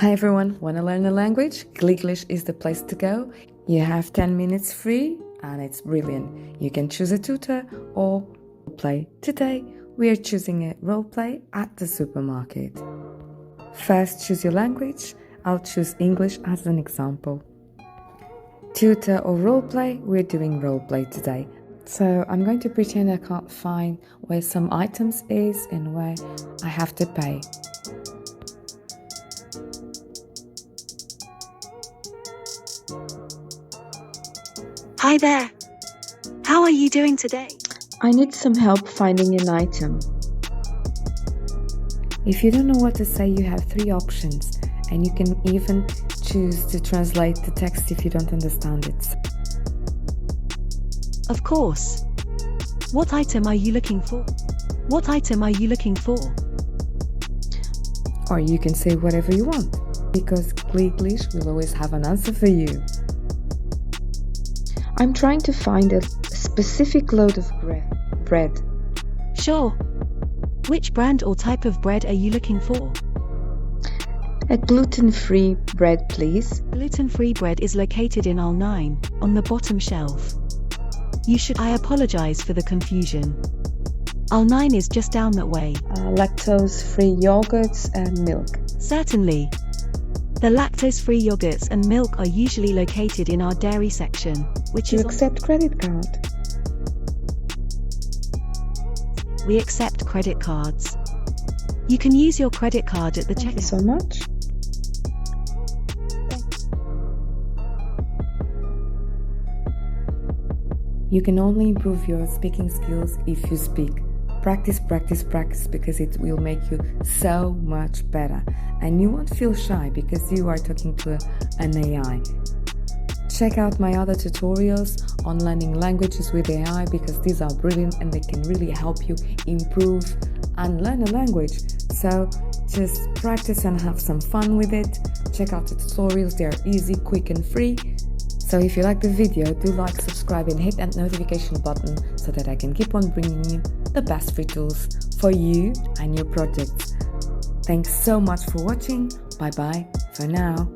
Hi everyone, want to learn a language? Gligglish is the place to go. You have 10 minutes free and it's brilliant. You can choose a tutor or play. Today we are choosing a roleplay at the supermarket. First choose your language. I'll choose English as an example. Tutor or roleplay, we're doing roleplay today. So I'm going to pretend I can't find where some items is and where I have to pay. Hi there. How are you doing today? I need some help finding an item. If you don't know what to say, you have 3 options, and you can even choose to translate the text if you don't understand it. Of course. What item are you looking for? What item are you looking for? Or you can say whatever you want, because Gligglish will always have an answer for you. I'm trying to find a specific load of bread. Sure. Which brand or type of bread are you looking for? A gluten-free bread, please. Gluten-free bread is located in aisle 9, on the bottom shelf. I apologize for the confusion. Aisle 9 is just down that way. Lactose-free yogurts and milk. Certainly. The lactose-free yogurts and milk are usually located in our dairy section, which Do is you accept credit card? We accept credit cards. You can use your credit card at the Thank checkout. you so much. You can only improve your speaking skills if you speak. Practice, practice, practice, because it will make you so much better. And you won't feel shy because you are talking to an AI. Check out my other tutorials on learning languages with AI, because these are brilliant and they can really help you improve and learn a language. So just practice and have some fun with it. Check out the tutorials, they are easy, quick and free. So if you like the video, do like, subscribe and hit that notification button so that I can keep on bringing you the best free tools for you and your projects. Thanks so much for watching. Bye bye for now.